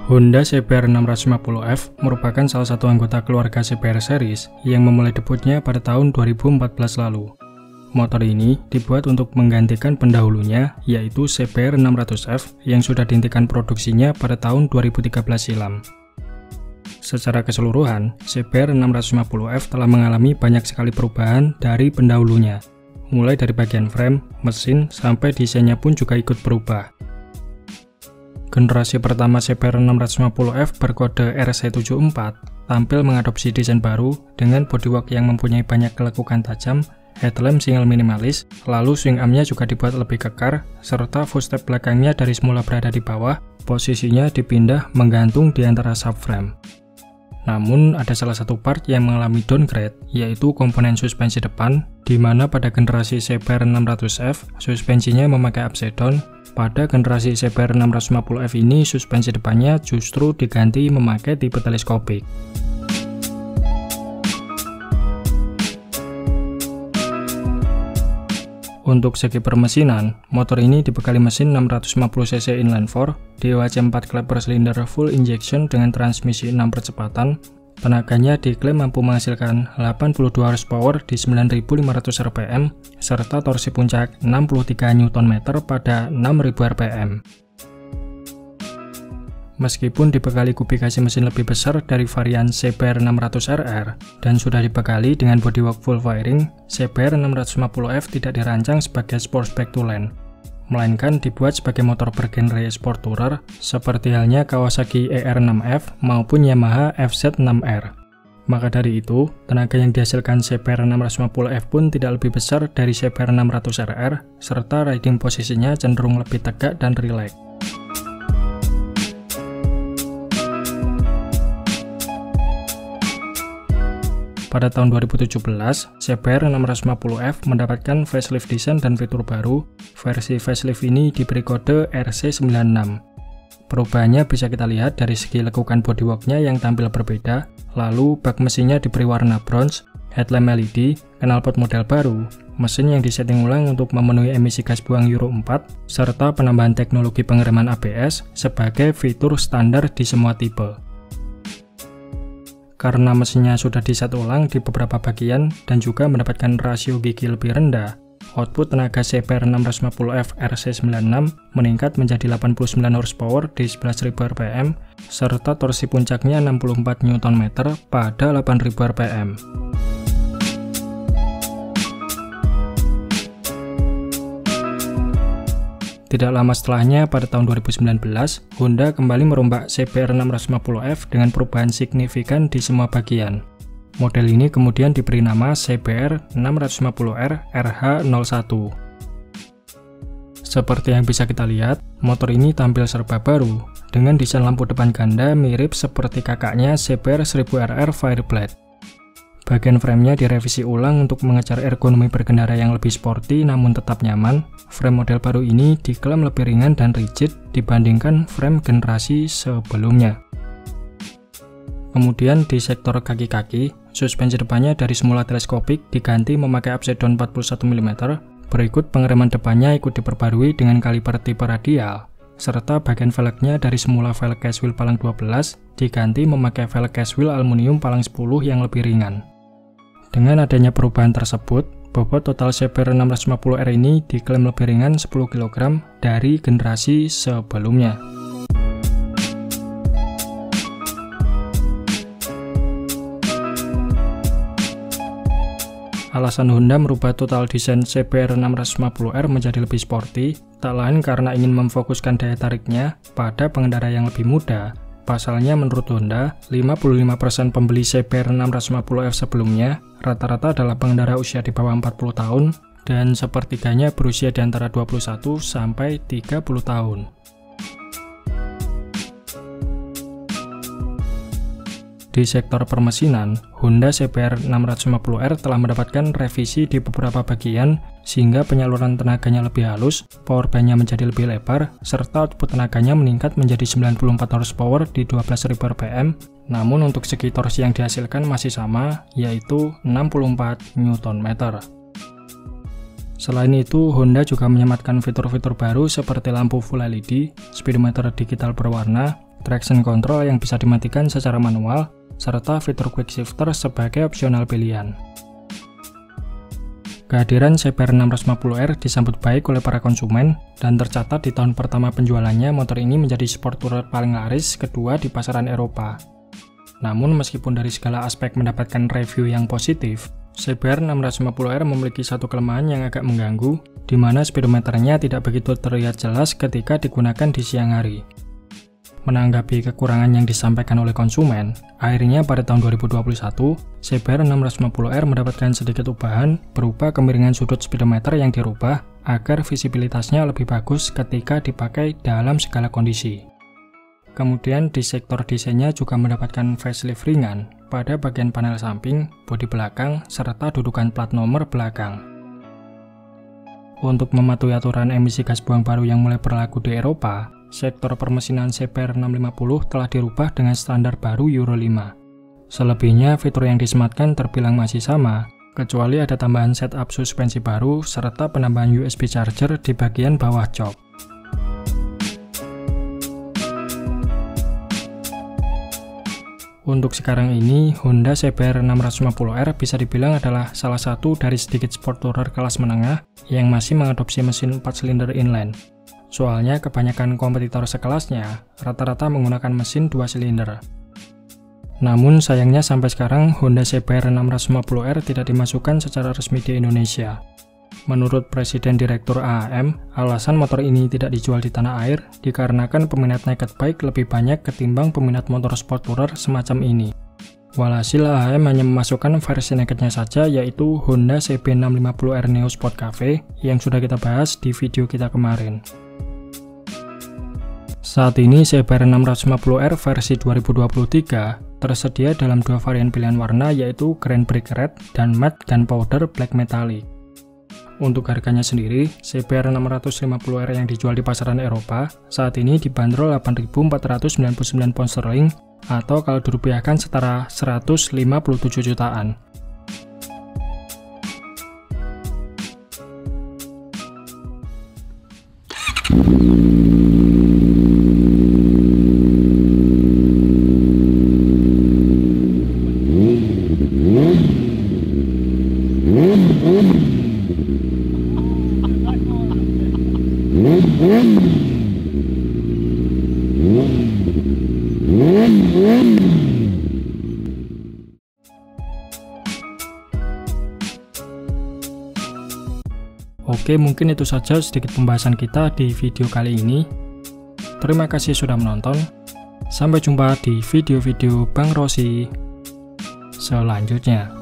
Honda CBR 650F merupakan salah satu anggota keluarga CBR series yang memulai debutnya pada tahun 2014 lalu. Motor ini dibuat untuk menggantikan pendahulunya, yaitu CBR 600F yang sudah dihentikan produksinya pada tahun 2013 silam. Secara keseluruhan, CBR 650F telah mengalami banyak sekali perubahan dari pendahulunya, mulai dari bagian frame, mesin, sampai desainnya pun juga ikut berubah. Generasi pertama CBR 650F berkode RC74 tampil mengadopsi desain baru dengan bodywork yang mempunyai banyak kelekukan tajam, headlamp single minimalis, lalu swing armnya juga dibuat lebih kekar, serta footstep belakangnya dari semula berada di bawah, posisinya dipindah menggantung di antara subframe. Namun, ada salah satu part yang mengalami downgrade, yaitu komponen suspensi depan, di mana pada generasi CBR 600F, suspensinya memakai upside down. Pada generasi CBR 650F ini, suspensi depannya justru diganti memakai tipe teleskopik. Untuk segi permesinan, motor ini dibekali mesin 650cc inline 4, DOHC 4 klep per silinder full injection dengan transmisi 6 percepatan. Tenaganya diklaim mampu menghasilkan 82 horsepower di 9.500 rpm, serta torsi puncak 63 Nm pada 6.000 rpm. Meskipun dibekali kubikasi mesin lebih besar dari varian CBR 600RR dan sudah dibekali dengan bodywork full fairing, CBR 650F tidak dirancang sebagai sportsback to land, melainkan dibuat sebagai motor bergenre sport tourer seperti halnya Kawasaki ER6F maupun Yamaha FZ6R. Maka dari itu, tenaga yang dihasilkan CBR 650F pun tidak lebih besar dari CBR 600RR, serta riding posisinya cenderung lebih tegak dan rileks. Pada tahun 2017, CBR 650F mendapatkan facelift desain dan fitur baru. Versi facelift ini diberi kode RC96. Perubahannya bisa kita lihat dari segi lekukan bodyworknya yang tampil berbeda, lalu bak mesinnya diberi warna bronze, headlamp LED, knalpot model baru, mesin yang disetting ulang untuk memenuhi emisi gas buang Euro 4, serta penambahan teknologi pengereman ABS sebagai fitur standar di semua tipe. Karena mesinnya sudah diset ulang di beberapa bagian dan juga mendapatkan rasio gigi lebih rendah, output tenaga CBR 650F RC96 meningkat menjadi 89 horsepower di 11.000 rpm, serta torsi puncaknya 64 Nm pada 8.000 rpm. Tidak lama setelahnya, pada tahun 2019, Honda kembali merombak CBR 650F dengan perubahan signifikan di semua bagian. Model ini kemudian diberi nama CBR 650R RH01. Seperti yang bisa kita lihat, motor ini tampil serba baru, dengan desain lampu depan ganda mirip seperti kakaknya CBR 1000RR Fireblade. Bagian framenya direvisi ulang untuk mengejar ergonomi berkendara yang lebih sporty namun tetap nyaman. Frame model baru ini diklaim lebih ringan dan rigid dibandingkan frame generasi sebelumnya. Kemudian di sektor kaki-kaki, suspensi depannya dari semula teleskopik diganti memakai upside down 41 mm, berikut pengereman depannya ikut diperbarui dengan kaliper tipe radial, serta bagian velgnya dari semula velg case wheel palang 12 diganti memakai velg case wheel aluminium palang 10 yang lebih ringan. Dengan adanya perubahan tersebut, bobot total CBR 650R ini diklaim lebih ringan 10 kg dari generasi sebelumnya. Alasan Honda merubah total desain CBR 650R menjadi lebih sporty, tak lain karena ingin memfokuskan daya tariknya pada pengendara yang lebih muda. Pasalnya menurut Honda, 55% pembeli CBR 650F sebelumnya rata-rata adalah pengendara usia di bawah 40 tahun dan sepertiganya berusia di antara 21 sampai 30 tahun. Di sektor permesinan, Honda CBR 650R telah mendapatkan revisi di beberapa bagian sehingga penyaluran tenaganya lebih halus, power band-nya menjadi lebih lebar, serta output tenaganya meningkat menjadi 94 horsepower di 12.000 rpm. Namun untuk segi torsi yang dihasilkan masih sama, yaitu 64 Nm. Selain itu, Honda juga menyematkan fitur-fitur baru seperti lampu full LED, speedometer digital berwarna, traction control yang bisa dimatikan secara manual, serta fitur quick shifter sebagai opsional pilihan. Kehadiran CBR 650R disambut baik oleh para konsumen, dan tercatat di tahun pertama penjualannya motor ini menjadi sport tourer paling laris kedua di pasaran Eropa. Namun meskipun dari segala aspek mendapatkan review yang positif, CBR 650R memiliki satu kelemahan yang agak mengganggu, di mana speedometernya tidak begitu terlihat jelas ketika digunakan di siang hari. Menanggapi kekurangan yang disampaikan oleh konsumen, akhirnya pada tahun 2021, CBR 650R mendapatkan sedikit ubahan berupa kemiringan sudut speedometer yang dirubah agar visibilitasnya lebih bagus ketika dipakai dalam segala kondisi. Kemudian di sektor desainnya juga mendapatkan facelift ringan pada bagian panel samping, bodi belakang, serta dudukan plat nomor belakang. Untuk mematuhi aturan emisi gas buang baru yang mulai berlaku di Eropa, sektor permesinan CBR 650 telah dirubah dengan standar baru Euro 5. Selebihnya, fitur yang disematkan terbilang masih sama, kecuali ada tambahan setup suspensi baru serta penambahan USB charger di bagian bawah jok. Untuk sekarang ini, Honda CBR 650R bisa dibilang adalah salah satu dari sedikit sport tourer kelas menengah yang masih mengadopsi mesin 4 silinder inline. Soalnya kebanyakan kompetitor sekelasnya rata-rata menggunakan mesin 2 silinder. Namun sayangnya sampai sekarang Honda CBR 650R tidak dimasukkan secara resmi di Indonesia. Menurut Presiden Direktur AAM, alasan motor ini tidak dijual di tanah air dikarenakan peminat naked bike lebih banyak ketimbang peminat motor sport tourer semacam ini. Walhasil AAM hanya memasukkan versi nakednya saja, yaitu Honda CB650R Neo Sport Cafe yang sudah kita bahas di video kita kemarin. Saat ini CBR 650R versi 2023 tersedia dalam dua varian pilihan warna, yaitu Grand Brick Red dan Matte Gunpowder Black Metallic. Untuk harganya sendiri, CBR 650R yang dijual di pasaran Eropa saat ini dibanderol 8.499 pound sterling atau kalau dirupiahkan setara 157 jutaan. Oke, mungkin itu saja sedikit pembahasan kita di video kali ini. Terima kasih sudah menonton. Sampai jumpa di video-video Bang Rossi selanjutnya.